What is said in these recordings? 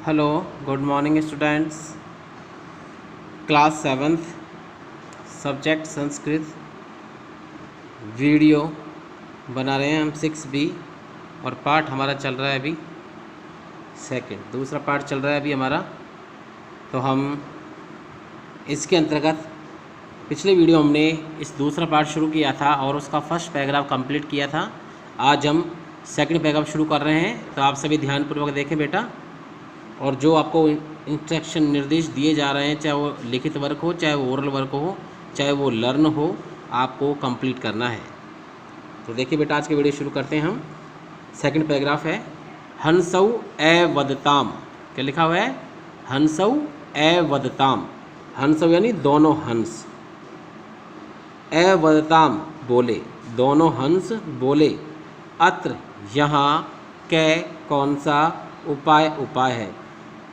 Hello, good morning students. Class 7th subject Sanskrit video बना रहे हैं हम 6B और पार्ट हमारा चल रहा है अभी सेकंड, दूसरा पार्ट चल रहा है अभी हमारा। तो हम इसके अंतर्गत पिछले वीडियो हमने इस दूसरा पार्ट शुरू किया था और उसका फर्स्ट पैराग्राफ कंप्लीट किया था। आज हम सेकंड पैराग्राफ शुरू कर रहे हैं, तो आप सभी ध्यानपूर्वक देखें बेटा। और जो आपको इंस्ट्रक्शन निर्देश दिए जा रहे हैं, चाहे वो लिखित वर्क हो, चाहे वो ओरल वर्क हो, चाहे वो लर्न हो, आपको कंप्लीट करना है। तो देखिए बेटा, आज की वीडियो शुरू करते हैं हम। सेकंड पैराग्राफ है हंसौ एवदताम। क्या लिखा हुआ है? हंसौ एवदताम। हंसौ यानी दोनों हंस, एवदताम बोले, दोनों हंस बोले। अत्र यहाँ कै कौन सा उपाय उपाय है,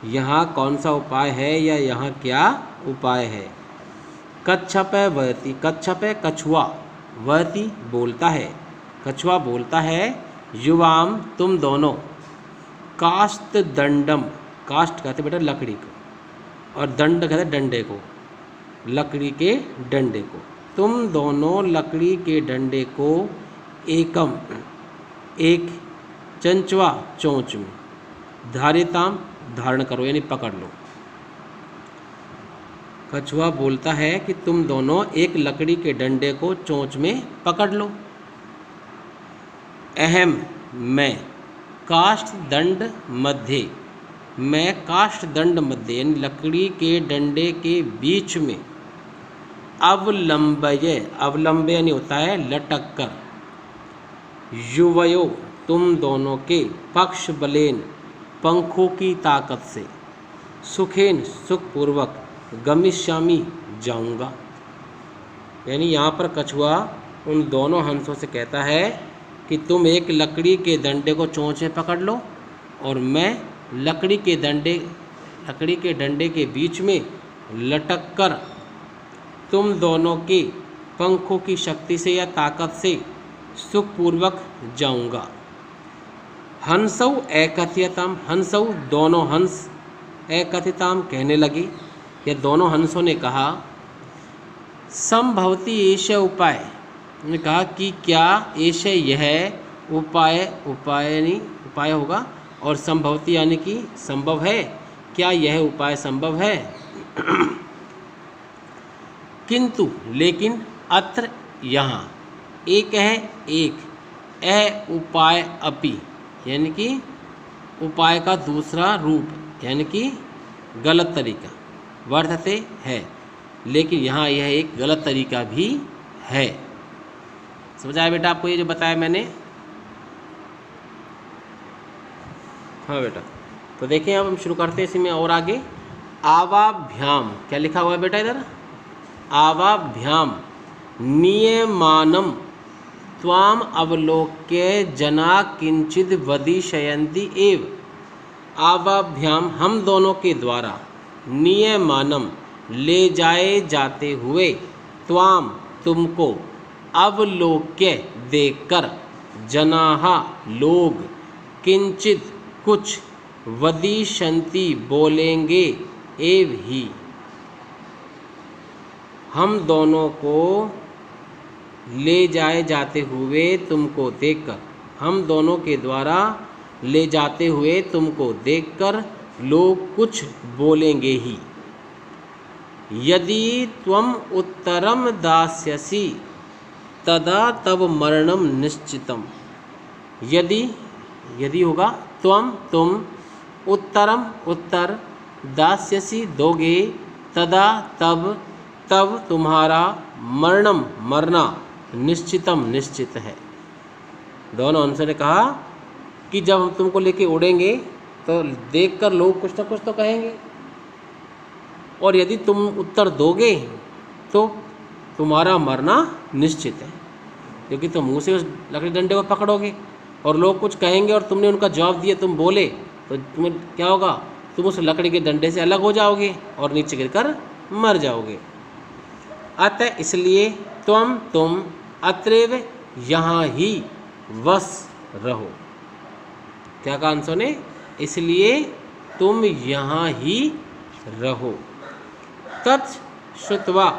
यहाँ कौन सा उपाय है या यहाँ क्या उपाय है। कच्छप वहति, कच्छप कछुआ, वहति बोलता है, कछुआ बोलता है। युवाम तुम दोनों, काष्ठ दंडम, काष्ठ कहते बेटा लकड़ी को, और दंड कहते डंडे को, लकड़ी के डंडे को। तुम दोनों लकड़ी के डंडे को एकम एक चंचवा चोंच में, धारिताम धारण करो यानी पकड़ लो। कछुआ बोलता है कि तुम दोनों एक लकड़ी के डंडे को चोंच में पकड़ लो। अहम मैं, काष्ठ दंड मध्य, मैं काष्ठ दंड मध्य यानी लकड़ी के डंडे के बीच में। अवलंबय, अवलंबय यानी होता है लटक कर। युवयो तुम दोनों के, पक्ष बलेन पंखों की ताकत से, सुखेन सुखपूर्वक, गमिष्यामि जाऊंगा। यानी यहाँ पर कछुआ उन दोनों हंसों से कहता है कि तुम एक लकड़ी के डंडे को चोंच में पकड़ लो और मैं लकड़ी के डंडे के बीच में लटक कर तुम दोनों के पंखों की शक्ति से या ताकत से सुखपूर्वक जाऊंगा। हंसौ एकथ्यताम, हंसौ दोनों हंस, एकथिताम कहने लगे, ये दोनों हंसों ने कहा। संभवती एष उपाय, उन्होंने कहा कि क्या एष यह उपाय, उपाय नहीं उपाय होगा, और संभवती यानी कि संभव है, क्या यह उपाय संभव है। किंतु लेकिन, अत्र यहाँ, एक है एक, अ उपाय अपि यानी कि उपाय का दूसरा रूप, यानी कि गलत तरीका, वर्तते है, लेकिन यहाँ यह एक गलत तरीका भी है। समझ आया बेटा आपको ये जो बताया मैंने? हाँ बेटा, तो देखिए अब हम शुरू करते हैं इसी में और आगे। आवाभ्याम, क्या लिखा हुआ है बेटा इधर? आवाभ्याम नियमानम त्वाम अवलोक्य जना किंचिद वदिशयन्ति एव। आवाभ्याम हम दोनों के द्वारा, नियमानम ले जाए जाते हुए, त्वाम तुमको, अवलोक्य देखकर, जनाहा लोग, किंचित कुछ, वदिशन्ति बोलेंगे, एव ही हम दोनों को ले जाए जाते हुए तुमको देखकर, हम दोनों के द्वारा ले जाते हुए तुमको देखकर लोग कुछ बोलेंगे ही। यदि त्वम उत्तरम दास्यसि तदा तव मरणम निश्चितम। यदि, यदि होगा त्वम तुम, उत्तरम उत्तर, दास्यसि दोगे, तदा तब, तब तुम्हारा, मरणम मरना, निश्चितम निश्चित है। दोनों हंसों ने कहा कि जब हम तुमको लेके उड़ेंगे तो देखकर लोग कुछ ना कुछ तो कहेंगे, और यदि तुम उत्तर दोगे तो तुम्हारा मरना निश्चित है, क्योंकि तुम मुँह से उस लकड़ी डंडे को पकड़ोगे और लोग कुछ कहेंगे और तुमने उनका जवाब दिया, तुम बोले, तो तुम्हें क्या होगा? तुम उस लकड़ी के डंडे से अलग हो जाओगे और नीचे गिरकर मर जाओगे। अतः इसलिए तुम अत्रैव यहाँ ही वस रहो। क्या कहा हंसों ने? इसलिए तुम यहाँ ही रहो। तत् श्रुत्वा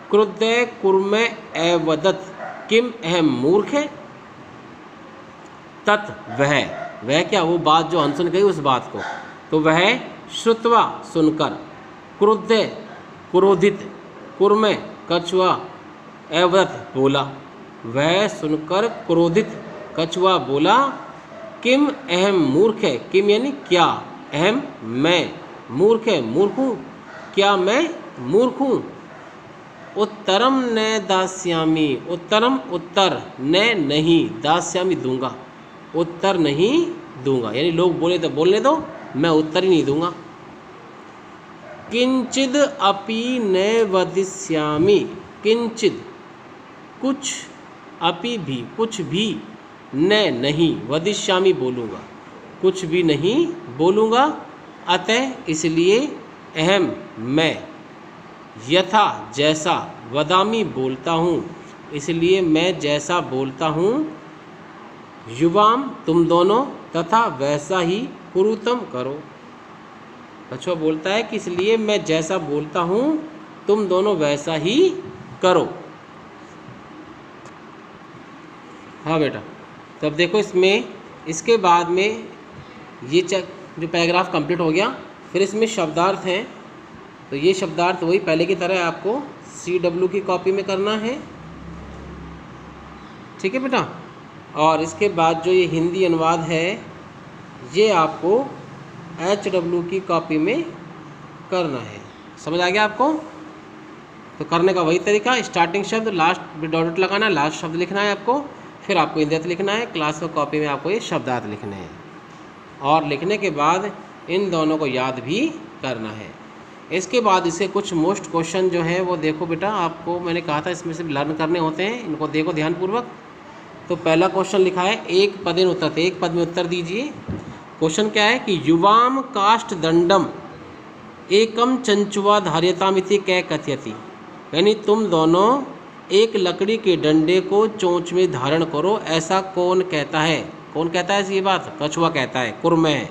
क्रुद्धः कुर्मे अवदत् किम अहम मूर्ख है। तत् वह क्या, वो बात जो हंस ने कही उस बात को, तो वह श्रुत्वा सुनकर, क्रुद्ध क्रोधित, कुर्मे कछुआ, अवदत् बोला, वह सुनकर क्रोधित कछुआ बोला, किम अहम मूर्ख है, किम यानी क्या, अहम मैं, मूर्ख है मूर्ख हूँ, क्या मैं मूर्ख हूँ। उत्तरम न दास्यामि, उत्तरम उत्तर, न नहीं, दास्यामि दूंगा, उत्तर नहीं दूंगा, यानी लोग बोले तो बोलने दो, मैं उत्तर ही नहीं दूंगा। किंचिद अपि न वदिष्यामि, किंचिद कुछ, अपि भी कुछ भी, न नहीं, वदिष्यामि बोलूँगा, कुछ भी नहीं बोलूँगा, अतः इसलिए, अहम मैं, यथा जैसा, वदामी बोलता हूँ, इसलिए मैं जैसा बोलता हूँ, युवाम तुम दोनों, तथा वैसा ही, कुरुतम करो। कछुआ बोलता है कि इसलिए मैं जैसा बोलता हूँ तुम दोनों वैसा ही करो। हाँ बेटा, तो अब देखो इसमें, इसके बाद में ये जो पैराग्राफ कंप्लीट हो गया, फिर इसमें शब्दार्थ हैं। तो ये शब्दार्थ वही पहले की तरह आपको CW की कॉपी में करना है, ठीक है बेटा। और इसके बाद जो ये हिंदी अनुवाद है ये आपको HW की कॉपी में करना है। समझ आ गया आपको? तो करने का वही तरीका, स्टार्टिंग शब्द, लास्ट डॉट लगाना, लास्ट शब्द लिखना है आपको, फिर आपको हिंदी अर्थ लिखना है, क्लास की कॉपी में आपको ये शब्दार्थ लिखने हैं, और लिखने के बाद इन दोनों को याद भी करना है। इसके बाद इसके कुछ मोस्ट क्वेश्चन जो हैं वो देखो बेटा, आपको मैंने कहा था इसमें से लर्न करने होते हैं, इनको देखो ध्यानपूर्वक। तो पहला क्वेश्चन लिखा है एक पदेन उत्तर, एक पद में उत्तर दीजिए। क्वेश्चन क्या है कि युवाम काष्ठ दंडम एकम चंचुआ धार्यतामिति कै कथयति, यानी तुम दोनों एक लकड़ी के डंडे को चोंच में धारण करो, ऐसा कौन कहता है। कौन कहता है ये बात? कछुआ कहता है, कुर्मे है।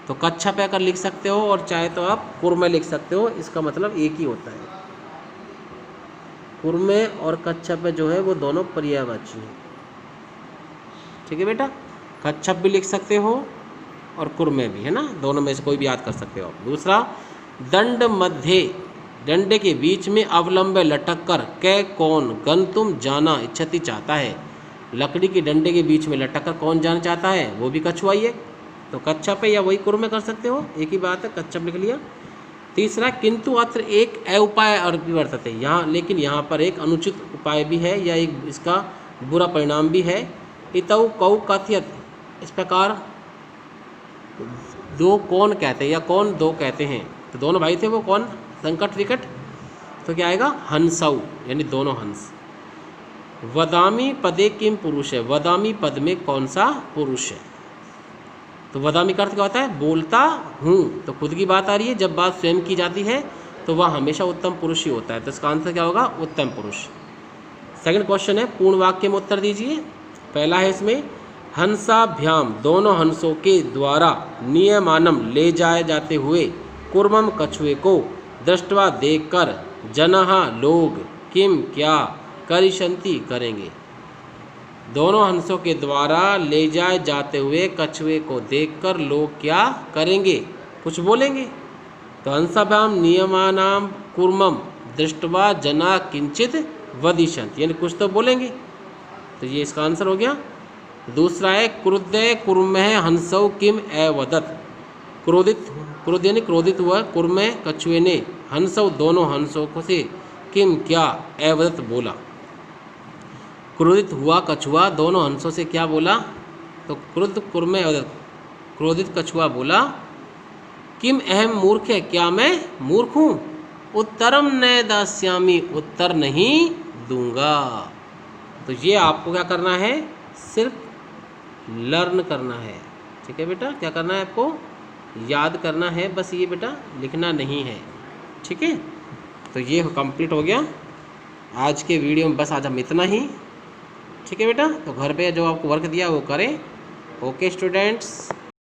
तो कच्छा पे कर लिख सकते हो, और चाहे तो आप कुर्मे लिख सकते हो, इसका मतलब एक ही होता है। कुर्मे और कच्छप पे जो है वो दोनों पर्यायवाची हैं, ठीक है बेटा। कच्छप भी लिख सकते हो और कुर्मे भी, है ना, दोनों में से कोई भी याद कर सकते हो। दूसरा, दंड मध्य, डंडे के बीच में अवलंबे लटक कर, कै कौन गंतुम जाना इच्छति चाहता है। लकड़ी के डंडे के बीच में लटक कर कौन जाना चाहता है, वो भी कछुआ ही है। तो कच्छप या वही कुर्मे कर सकते हो, एक ही बात है, कच्छप लिख लिया। तीसरा, किंतु अत्र एक अउपाय वर्तते, यहाँ लेकिन यहाँ पर एक अनुचित उपाय भी है, या एक इसका बुरा परिणाम भी है। इतौ कौ कथयत, इस प्रकार दो कौन कहते हैं, या कौन दो कहते हैं। तो दोनों भाई थे, वो कौन, संकट विकट, तो क्या आएगा, हंसौ, यानी दोनों हंस। वदामी पदे किम पुरुष है, वदामी पद में कौन सा पुरुष है। तो वदामी का अर्थ क्या होता है, बोलता हूँ। तो खुद की बात आ रही है, जब बात स्वयं की जाती है तो वह हमेशा उत्तम पुरुष ही होता है। तो इसका आंसर क्या होगा, उत्तम पुरुष। सेकंड क्वेश्चन है, पूर्ण वाक्य में उत्तर दीजिए। पहला है इसमें, हंसाभ्याम, दोनों हंसों के द्वारा, नियमानम, ले जाए जाते हुए, कुर्मम, कछुए को, दृष्टवा, देखकर, जनहा, लोग, किम, क्या, करिशंति, करेंगे। दोनों हंसों के द्वारा ले जाए जाते हुए कछुए को देखकर लोग क्या करेंगे, कुछ बोलेंगे। तो हंसाभ्याम नियमानाम कुर्मम दृष्टवा जना किंचित वदिशंत, यानी कुछ तो बोलेंगे। तो ये इसका आंसर हो गया। दूसरा है, क्रुद्ध कुर्मः हंसौ किम अवदत्, क्रोधित, क्रोध यानी क्रोधित हुआ कुर्मे कछुए ने, हंसौ, दोनों हंसों को से, किम, क्या, अवदत्, बोला। क्रोधित हुआ कछुआ दोनों हंसों से क्या बोला, तो क्रुद्ध कुर्मे अवदत्, क्रोधित कछुआ बोला, किम अहम मूर्ख है, क्या मैं मूर्ख हूँ। उत्तरम न दास्यामि, उत्तर नहीं दूंगा। तो ये आपको क्या करना है, सिर्फ लर्न करना है, ठीक है बेटा। क्या करना है आपको, याद करना है, बस ये बेटा लिखना नहीं है, ठीक है। तो ये कंप्लीट हो गया आज के वीडियो में, बस आज हम इतना ही, ठीक है बेटा। तो घर पे जो आपको वर्क दिया वो करें। Okay students.